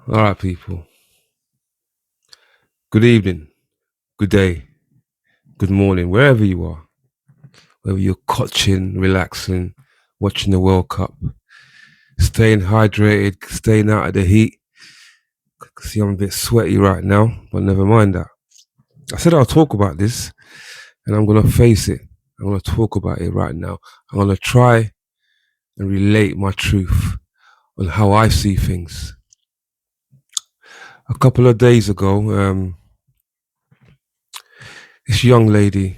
All right, people. Good evening, good day, good morning, wherever you are. Whether you're coaching, relaxing, watching the World Cup, staying hydrated, staying out of the heat. See, I'm a bit sweaty right now, but never mind that. I said I'll talk about this, and I'm going to face it. I'm going to talk about it right now. I'm going to try and relate my truth on how I see things. A couple of days ago, this young lady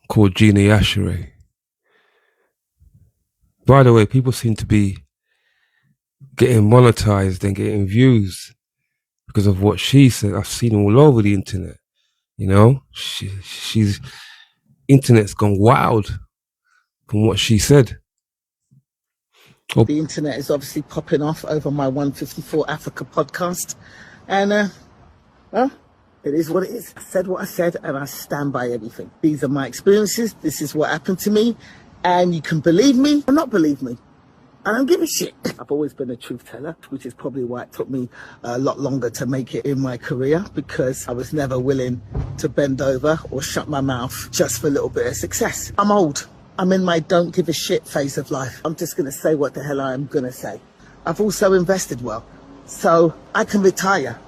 called Gina Yashere. By the way, people seem to be getting monetized and getting views because of what she said. I've seen all over the internet. You know, she's internet's gone wild from what she said. The internet is obviously popping off over my 154 Africa podcast. And, well, it is what it is. I said what I said and I stand by everything. These are my experiences. This is what happened to me. And you can believe me or not believe me. I don't give a shit. I've always been a truth teller, which is probably why it took me a lot longer to make it in my career, because I was never willing to bend over or shut my mouth just for a little bit of success. I'm old. I'm in my don't give a shit phase of life. I'm just going to say what the hell I'm going to say. I've also invested well, so I can retire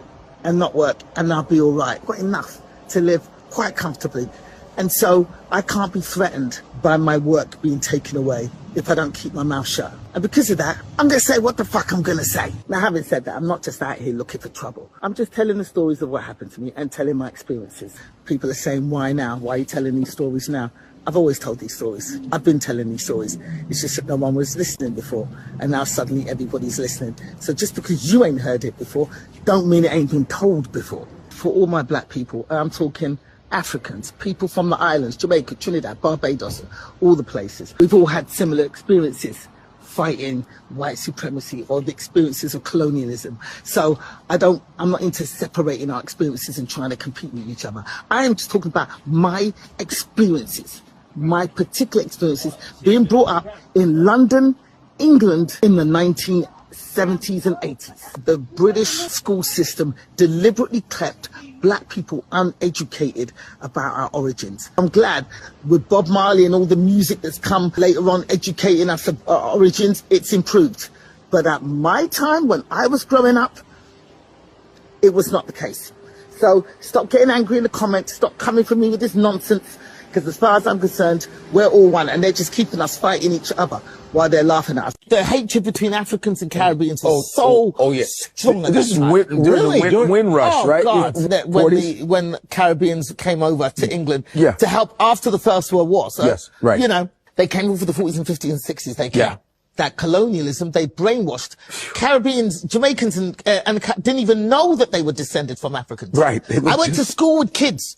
and not work and I'll be all right. I've got enough to live quite comfortably. And so I can't be threatened by my work being taken away if I don't keep my mouth shut. And because of that, I'm going to say what the fuck I'm going to say. Now, having said that, I'm not just out here looking for trouble. I'm just telling the stories of what happened to me and telling my experiences. People are saying, why now? Why are you telling these stories now? I've always told these stories. I've been telling these stories. It's just that no one was listening before. And now suddenly everybody's listening. So just because you ain't heard it before, don't mean it ain't been told before. For all my black people, I'm talking Africans, people from the islands, Jamaica, Trinidad, Barbados, all the places. We've all had similar experiences fighting white supremacy or the experiences of colonialism. So I'm not into separating our experiences and trying to compete with each other. I am just talking about my experiences, my particular experiences being brought up in London, England in the 1970s and 80s. The British school system deliberately kept black people uneducated about our origins. I'm glad with Bob Marley and all the music that's come later on educating us about our origins, it's improved. But at my time, when I was growing up, it was not the case. So stop getting angry in the comments, stop coming for me with this nonsense, because as far as I'm concerned, we're all one, and they're just keeping us fighting each other while they're laughing at us. The hatred between Africans and Caribbeans is so strong. This is a win rush, right? God. When Caribbeans came over to England to help after the First World War. So, you know, they came over the 40s and 50s and 60s. They came. That colonialism, they brainwashed Caribbeans, Jamaicans, and didn't even know that they were descended from Africans. Right. I went to school with kids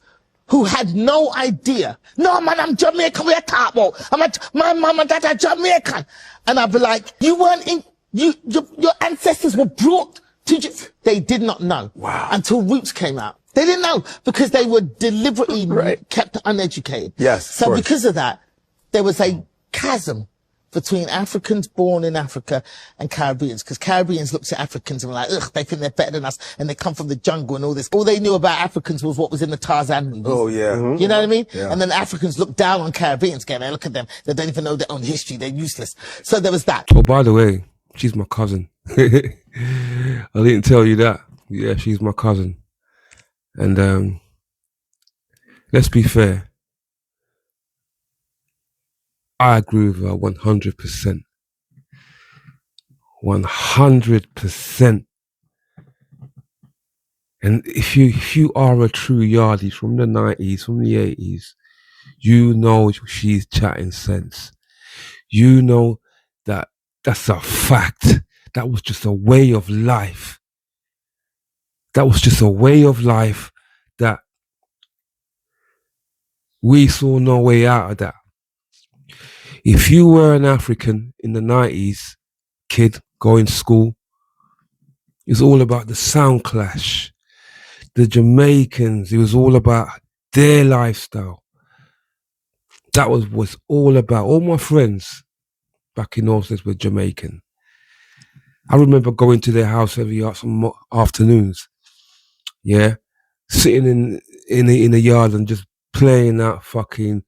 who had no idea. No, man, I'm Jamaican. We're talking about. My mom and dad are Jamaican. And I'd be like, you weren't in, your ancestors were brought to, they did not know. Wow. Until Roots came out. They didn't know because they were deliberately kept uneducated. Yes. So because of that, there was a chasm between Africans born in Africa and Caribbeans, because Caribbeans looked at Africans and were like, ugh, they think they're better than us, and they come from the jungle and all this. All they knew about Africans was what was in the Tarzan movies. Oh, yeah. You know what I mean? Yeah. And then Africans looked down on Caribbeans, going, look at them, they don't even know their own history, they're useless. So there was that. Oh, by the way, she's my cousin. I didn't tell you that. Yeah, she's my cousin. And let's be fair. I agree with her 100%. 100%. And if you are a true yardie from the 90s, from the 80s, you know she's chatting sense. You know that that's a fact. That was just a way of life. That was just a way of life that we saw no way out of that. If you were an African in the 90s, kid going to school, it was all about the sound clash. The Jamaicans, it was all about their lifestyle. That was all about. All my friends back in those days were Jamaican. I remember going to their house every some afternoons. Yeah, sitting in the yard and just playing that fucking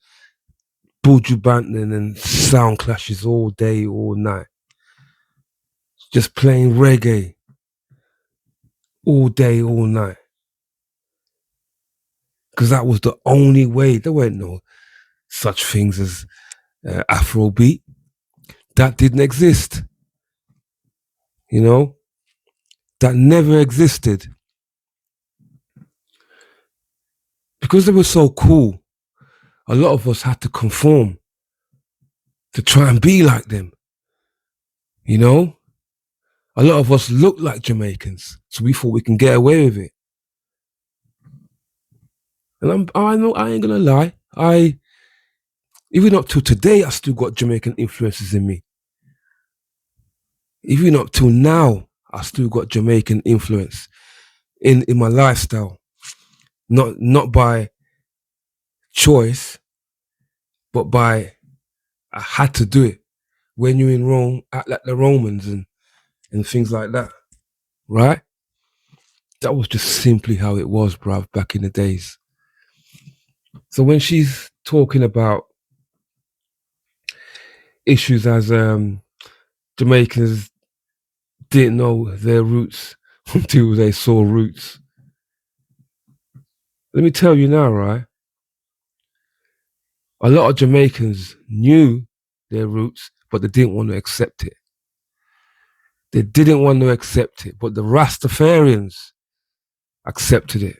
Buju Banton and sound clashes all day, all night. Just playing reggae all day, all night. Because that was the only way. There weren't no such things as Afrobeat. That didn't exist. You know, that never existed. Because they were so cool, a lot of us had to conform to try and be like them. You know, a lot of us look like Jamaicans, so we thought we can get away with it. And I know I ain't gonna lie. Even up till today, I still got Jamaican influences in me. Even up till now, I still got Jamaican influence in my lifestyle. Not by choice, but by I had to do it. When you're in Rome, act like the Romans and things like that. Right? That was just simply how it was, bruv, back in the days. So when she's talking about issues as Jamaicans didn't know their roots until they saw roots. Let me tell you now, right? A lot of Jamaicans knew their roots, but they didn't want to accept it. They didn't want to accept it, but the Rastafarians accepted it.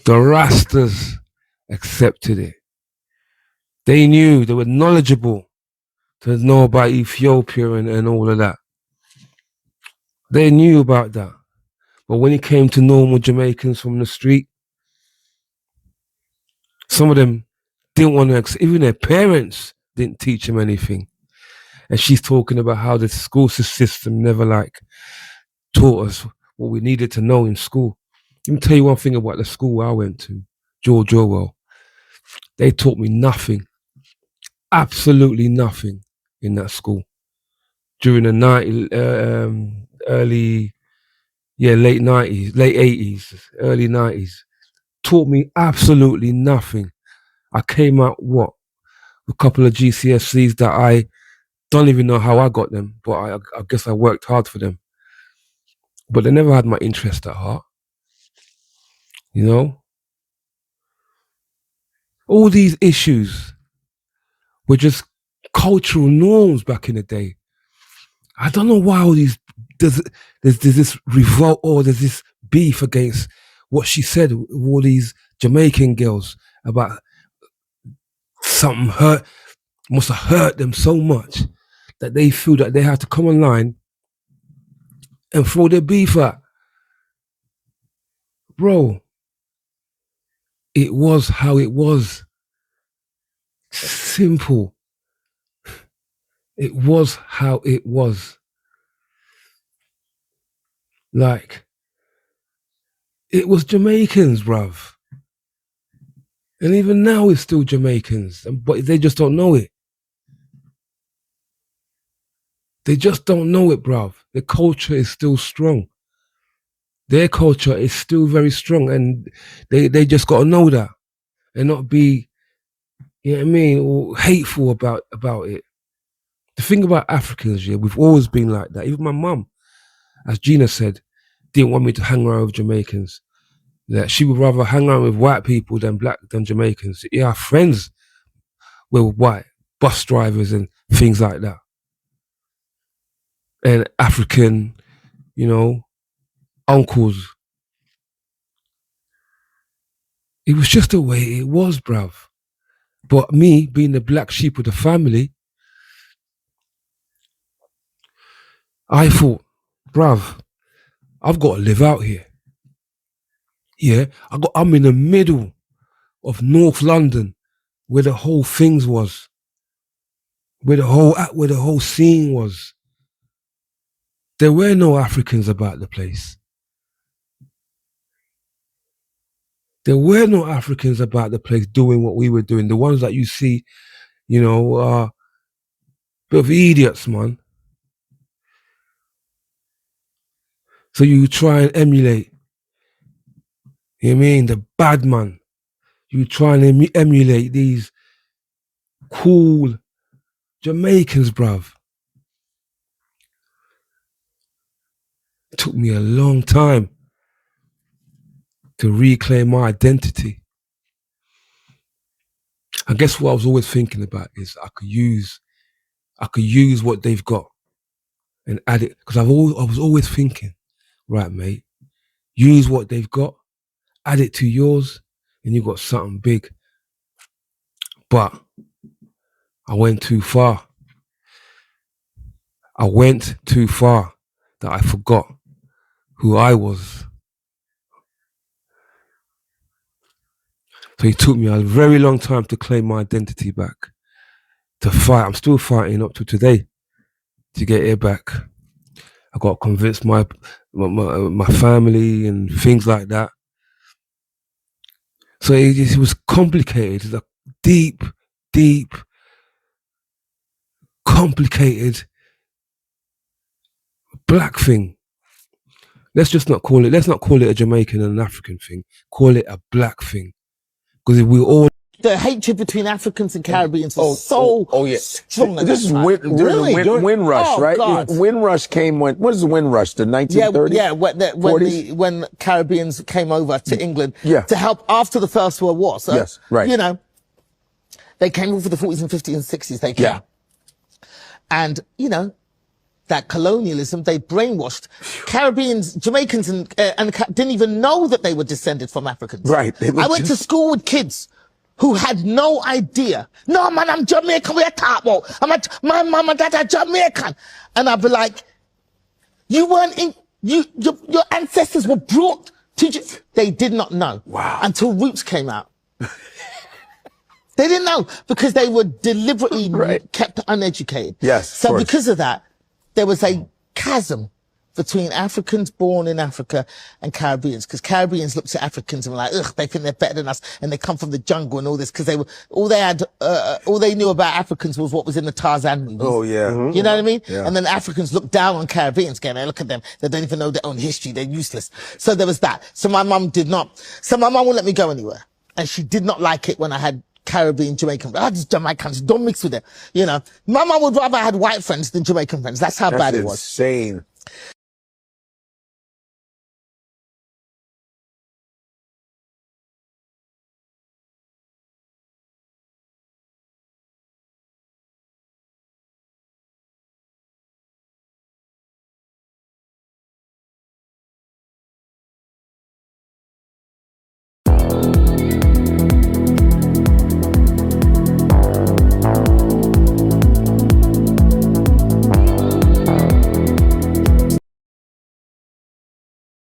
The Rastas accepted it. They knew, they were knowledgeable to know about Ethiopia and all of that. They knew about that. But when it came to normal Jamaicans from the street, some of them didn't want to accept, even their parents didn't teach them anything. And she's talking about how the school system never taught us what we needed to know in school. Let me tell you one thing about the school I went to, George Orwell. They taught me nothing, absolutely nothing in that school. During the late 90s, late 80s, early 90s, taught me absolutely nothing. I came out, a couple of GCSEs that I don't even know how I got them, but I guess I worked hard for them. But they never had my interest at heart. You know? All these issues were just cultural norms back in the day. I don't know why all these, there's this revolt or there's this beef against what she said, all these Jamaican girls about something must have hurt them so much that they feel that they have to come online and throw their beef at. Bro, it was how it was. Simple. It was how it was. Like, it was Jamaicans, bruv. And even now it's still Jamaicans, but they just don't know it. They just don't know it, bruv. The culture is still strong. Their culture is still very strong, and they just got to know that and not be, you know what I mean, or hateful about it. The thing about Africans, yeah, we've always been like that. Even my mum, as Gina said, didn't want me to hang around with Jamaicans. That she would rather hang around with white people than Jamaicans. Yeah, our friends were white, bus drivers and things like that. And African, you know, uncles. It was just the way it was, bruv. But me, being the black sheep of the family, I thought, bruv, I've got to live out here. Yeah, I'm in the middle of North London, where the whole things was, where the whole scene was. There were no Africans about the place. There were no Africans about the place doing what we were doing. The ones that you see, you know, bit of idiots, man. So you try and emulate, you know what I mean, the bad man. You try and emulate these cool Jamaicans, bruv. It took me a long time to reclaim my identity. I guess what I was always thinking about is I could use what they've got and add it, because I was always thinking, right, mate, use what they've got, add it to yours, and you got something big. But I went too far. I went too far that I forgot who I was. So it took me a very long time to claim my identity back, to fight. I'm still fighting up to today to get it back. I got to convince my family and things like that. So it was complicated. It's a deep, complicated black thing. Let's not call it a Jamaican and an African thing. Call it a black thing. Because we all... The hatred between Africans and Caribbeans was so strong. This is Windrush, right? God. Windrush came what is the Windrush? The 1930s? Yeah, when Caribbeans came over to England to help after the First World War. So, yes, right. You know, they came over the 40s and 50s and 60s. They came. Yeah. And, you know, that colonialism, they brainwashed Caribbeans, Jamaicans, and didn't even know that they were descended from Africans. Right. I went to school with kids who had no idea. No, man, I'm Jamaican. We talk about. My mom and dad are Jamaican, and I'd be like, you weren't in. Your ancestors were brought to. They did not know. Wow. Until Roots came out. They didn't know because they were deliberately kept uneducated. Yes. So because of that, there was a chasm between Africans born in Africa and Caribbeans, because Caribbeans looked at Africans and were like, ugh, they think they're better than us, and they come from the jungle and all this, because all they knew about Africans was what was in the Tarzan movies. Oh yeah. Mm-hmm. You know what I mean? Yeah. And then Africans looked down on Caribbeans, going, look at them, they don't even know their own history, they're useless. So there was that. So my mum wouldn't let me go anywhere, and she did not like it when I had Caribbean, Jamaican, these Jamaicans, don't mix with them. You know, my mum would rather I had white friends than Jamaican friends. That's how bad it was. Insane.